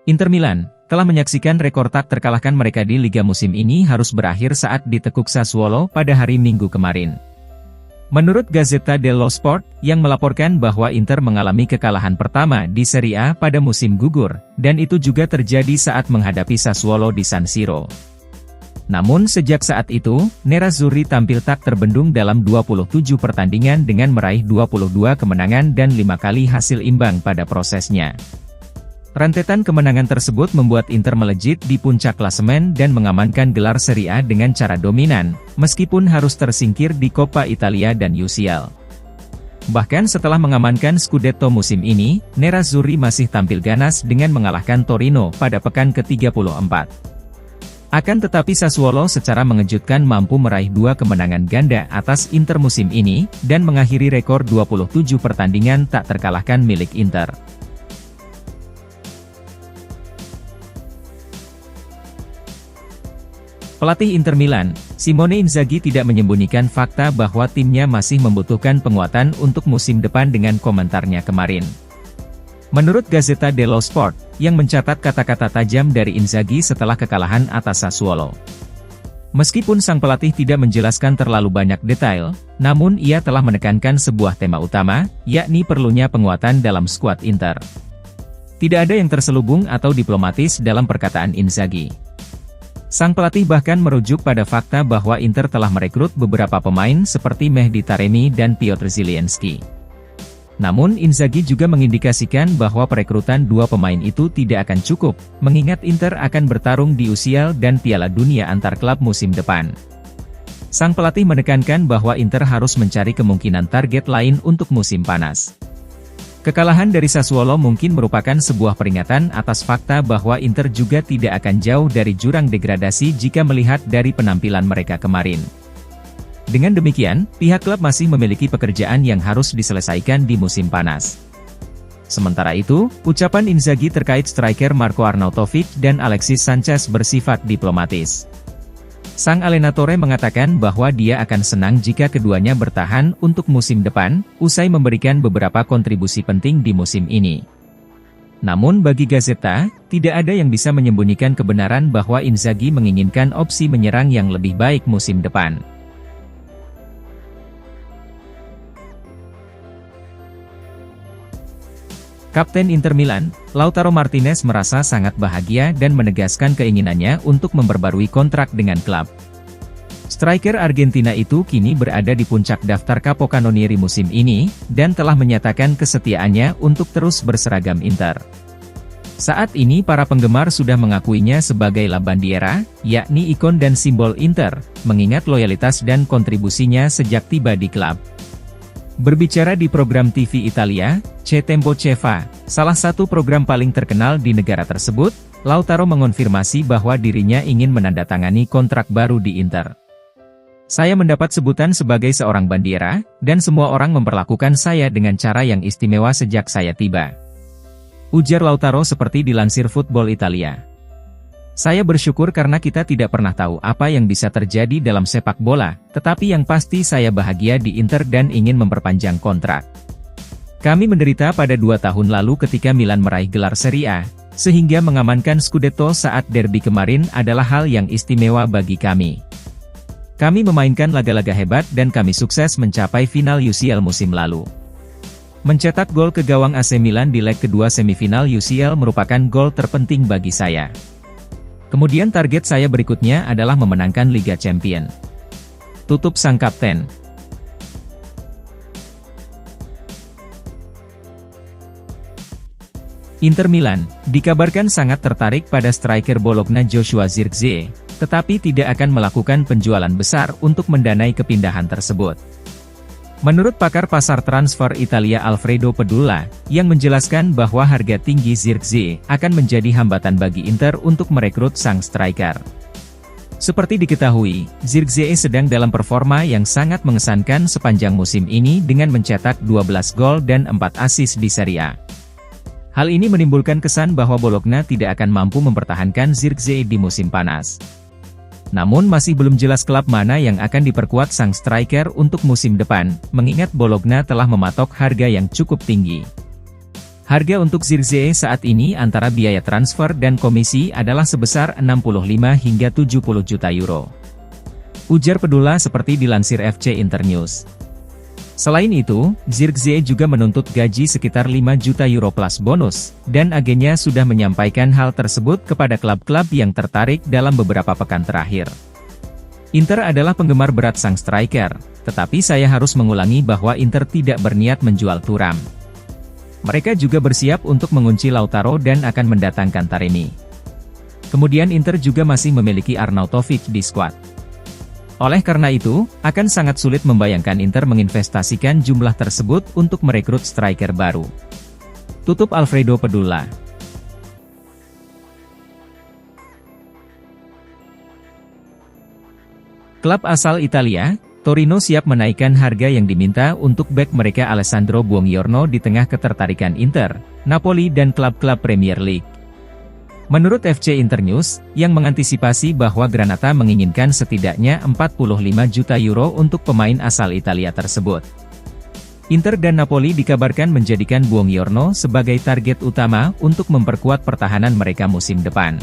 Inter Milan telah menyaksikan rekor tak terkalahkan mereka di Liga musim ini harus berakhir saat ditekuk Sassuolo pada hari Minggu kemarin. Menurut Gazzetta dello Sport, yang melaporkan bahwa Inter mengalami kekalahan pertama di Serie A pada musim gugur, dan itu juga terjadi saat menghadapi Sassuolo di San Siro. Namun sejak saat itu, Nerazzurri tampil tak terbendung dalam 27 pertandingan dengan meraih 22 kemenangan dan 5 kali hasil imbang pada prosesnya. Rentetan kemenangan tersebut membuat Inter melejit di puncak klasemen dan mengamankan gelar Serie A dengan cara dominan, meskipun harus tersingkir di Coppa Italia dan UCL. Bahkan setelah mengamankan Scudetto musim ini, Nerazzurri masih tampil ganas dengan mengalahkan Torino pada pekan ke-34. Akan tetapi Sassuolo secara mengejutkan mampu meraih 2 kemenangan ganda atas Inter musim ini, dan mengakhiri rekor 27 pertandingan tak terkalahkan milik Inter. Pelatih Inter Milan, Simone Inzaghi tidak menyembunyikan fakta bahwa timnya masih membutuhkan penguatan untuk musim depan dengan komentarnya kemarin. Menurut Gazzetta dello Sport, yang mencatat kata-kata tajam dari Inzaghi setelah kekalahan atas Sassuolo. Meskipun sang pelatih tidak menjelaskan terlalu banyak detail, namun ia telah menekankan sebuah tema utama, yakni perlunya penguatan dalam skuad Inter. Tidak ada yang terselubung atau diplomatis dalam perkataan Inzaghi. Sang pelatih bahkan merujuk pada fakta bahwa Inter telah merekrut beberapa pemain seperti Mehdi Taremi dan Piotr Zielinski. Namun Inzaghi juga mengindikasikan bahwa perekrutan 2 pemain itu tidak akan cukup, mengingat Inter akan bertarung di UCL dan Piala Dunia antar klub musim depan. Sang pelatih menekankan bahwa Inter harus mencari kemungkinan target lain untuk musim panas. Kekalahan dari Sassuolo mungkin merupakan sebuah peringatan atas fakta bahwa Inter juga tidak akan jauh dari jurang degradasi jika melihat dari penampilan mereka kemarin. Dengan demikian, pihak klub masih memiliki pekerjaan yang harus diselesaikan di musim panas. Sementara itu, ucapan Inzaghi terkait striker Marco Arnautovic dan Alexis Sanchez bersifat diplomatis. Sang allenatore mengatakan bahwa dia akan senang jika keduanya bertahan untuk musim depan, usai memberikan beberapa kontribusi penting di musim ini. Namun bagi Gazzetta, tidak ada yang bisa menyembunyikan kebenaran bahwa Inzaghi menginginkan opsi menyerang yang lebih baik musim depan. Kapten Inter Milan, Lautaro Martinez merasa sangat bahagia dan menegaskan keinginannya untuk memperbarui kontrak dengan klub. Striker Argentina itu kini berada di puncak daftar Capocannonieri musim ini, dan telah menyatakan kesetiaannya untuk terus berseragam Inter. Saat ini para penggemar sudah mengakuinya sebagai La Bandiera, yakni ikon dan simbol Inter, mengingat loyalitas dan kontribusinya sejak tiba di klub. Berbicara di program TV Italia, Ce Tempo Ce Va, salah satu program paling terkenal di negara tersebut, Lautaro mengonfirmasi bahwa dirinya ingin menandatangani kontrak baru di Inter. Saya mendapat sebutan sebagai seorang bandiera, dan semua orang memperlakukan saya dengan cara yang istimewa sejak saya tiba. Ujar Lautaro seperti dilansir Football Italia. Saya bersyukur karena kita tidak pernah tahu apa yang bisa terjadi dalam sepak bola, tetapi yang pasti saya bahagia di Inter dan ingin memperpanjang kontrak. Kami menderita pada 2 tahun lalu ketika Milan meraih gelar Serie A, sehingga mengamankan Scudetto saat derby kemarin adalah hal yang istimewa bagi kami. Kami memainkan laga-laga hebat dan kami sukses mencapai final UCL musim lalu. Mencetak gol ke gawang AC Milan di leg kedua semifinal UCL merupakan gol terpenting bagi saya. Kemudian target saya berikutnya adalah memenangkan Liga Champions. Tutup sang kapten. Inter Milan dikabarkan sangat tertarik pada striker Bologna Joshua Zirkzee, tetapi tidak akan melakukan penjualan besar untuk mendanai kepindahan tersebut. Menurut pakar pasar transfer Italia Alfredo Pedulla, yang menjelaskan bahwa harga tinggi Zirkzee akan menjadi hambatan bagi Inter untuk merekrut sang striker. Seperti diketahui, Zirkzee sedang dalam performa yang sangat mengesankan sepanjang musim ini dengan mencetak 12 gol dan 4 assist di Serie A. Hal ini menimbulkan kesan bahwa Bologna tidak akan mampu mempertahankan Zirkzee di musim panas. Namun masih belum jelas klub mana yang akan diperkuat sang striker untuk musim depan, mengingat Bologna telah mematok harga yang cukup tinggi. Harga untuk Zirkzee saat ini antara biaya transfer dan komisi adalah sebesar 65 hingga 70 juta euro. Ujar Pedula seperti dilansir FC Internews. Selain itu, Zirkzee juga menuntut gaji sekitar 5 juta euro plus bonus, dan agennya sudah menyampaikan hal tersebut kepada klub-klub yang tertarik dalam beberapa pekan terakhir. Inter adalah penggemar berat sang striker, tetapi saya harus mengulangi bahwa Inter tidak berniat menjual Thuram. Mereka juga bersiap untuk mengunci Lautaro dan akan mendatangkan Taremi. Kemudian Inter juga masih memiliki Arnautovic di skuad. Oleh karena itu, akan sangat sulit membayangkan Inter menginvestasikan jumlah tersebut untuk merekrut striker baru. Tutup Alfredo Pedula. Klub asal Italia, Torino siap menaikkan harga yang diminta untuk bek mereka Alessandro Buongiorno di tengah ketertarikan Inter, Napoli dan klub-klub Premier League. Menurut FC Internews, yang mengantisipasi bahwa Granata menginginkan setidaknya 45 juta euro untuk pemain asal Italia tersebut. Inter dan Napoli dikabarkan menjadikan Buongiorno sebagai target utama untuk memperkuat pertahanan mereka musim depan.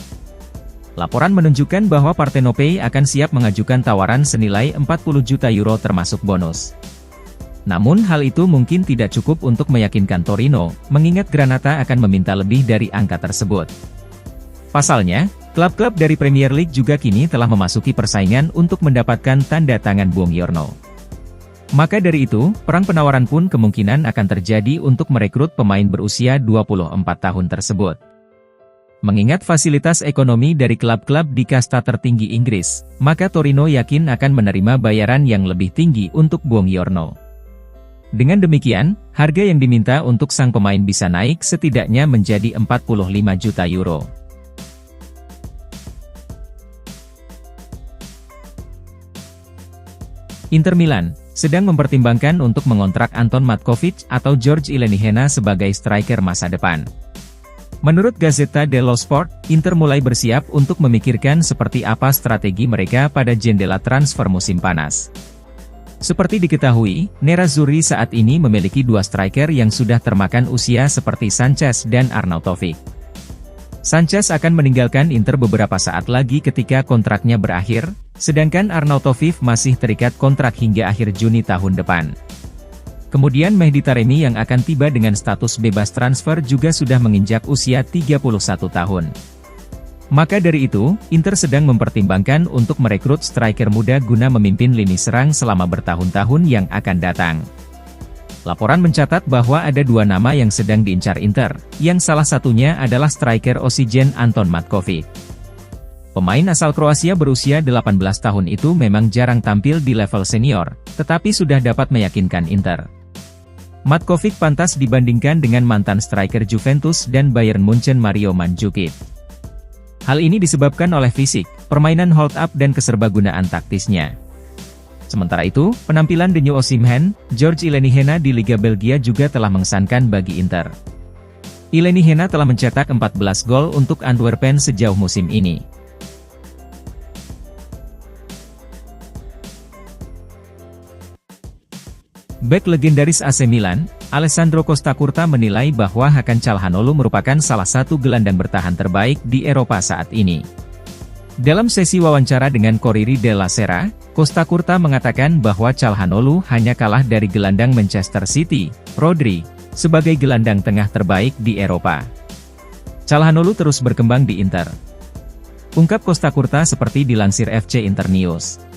Laporan menunjukkan bahwa Partenope akan siap mengajukan tawaran senilai 40 juta euro termasuk bonus. Namun hal itu mungkin tidak cukup untuk meyakinkan Torino, mengingat Granata akan meminta lebih dari angka tersebut. Pasalnya, klub-klub dari Premier League juga kini telah memasuki persaingan untuk mendapatkan tanda tangan Buongiorno. Maka dari itu, perang penawaran pun kemungkinan akan terjadi untuk merekrut pemain berusia 24 tahun tersebut. Mengingat fasilitas ekonomi dari klub-klub di kasta tertinggi Inggris, maka Torino yakin akan menerima bayaran yang lebih tinggi untuk Buongiorno. Dengan demikian, harga yang diminta untuk sang pemain bisa naik setidaknya menjadi 45 juta euro. Inter Milan sedang mempertimbangkan untuk mengontrak Anton Matkovic atau George Ilenihena sebagai striker masa depan. Menurut Gazzetta dello Sport, Inter mulai bersiap untuk memikirkan seperti apa strategi mereka pada jendela transfer musim panas. Seperti diketahui, Nerazzurri saat ini memiliki dua striker yang sudah termakan usia seperti Sanchez dan Arnautovic. Sanchez akan meninggalkan Inter beberapa saat lagi ketika kontraknya berakhir, sedangkan Arnautovic masih terikat kontrak hingga akhir Juni tahun depan. Kemudian Mehdi Taremi yang akan tiba dengan status bebas transfer juga sudah menginjak usia 31 tahun. Maka dari itu, Inter sedang mempertimbangkan untuk merekrut striker muda guna memimpin lini serang selama bertahun-tahun yang akan datang. Laporan mencatat bahwa ada dua nama yang sedang diincar Inter, yang salah satunya adalah striker Osijek Anton Matkovic. Pemain asal Kroasia berusia 18 tahun itu memang jarang tampil di level senior, tetapi sudah dapat meyakinkan Inter. Matkovic pantas dibandingkan dengan mantan striker Juventus dan Bayern Munchen Mario Mandzukic. Hal ini disebabkan oleh fisik, permainan hold up dan keserbagunaan taktisnya. Sementara itu, penampilan The New Osimhen, George Ilenihena di Liga Belgia juga telah mengesankan bagi Inter. Ilenihena telah mencetak 14 gol untuk Antwerpen sejauh musim ini. Bek legendaris AC Milan, Alessandro Costacurta menilai bahwa Hakan Calhanoglu merupakan salah satu gelandang bertahan terbaik di Eropa saat ini. Dalam sesi wawancara dengan Corriere della Sera, Costacurta mengatakan bahwa Calhanoglu hanya kalah dari gelandang Manchester City, Rodri, sebagai gelandang tengah terbaik di Eropa. Calhanoglu terus berkembang di Inter. Ungkap Costacurta seperti dilansir FC Internews.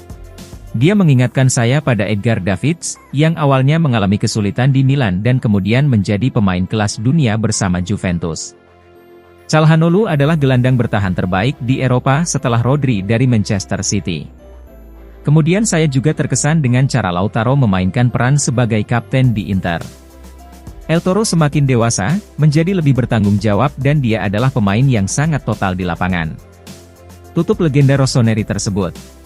Dia mengingatkan saya pada Edgar Davids, yang awalnya mengalami kesulitan di Milan dan kemudian menjadi pemain kelas dunia bersama Juventus. Calhanoglu adalah gelandang bertahan terbaik di Eropa setelah Rodri dari Manchester City. Kemudian saya juga terkesan dengan cara Lautaro memainkan peran sebagai kapten di Inter. El Toro semakin dewasa, menjadi lebih bertanggung jawab dan dia adalah pemain yang sangat total di lapangan. Tutup legenda Rossoneri tersebut.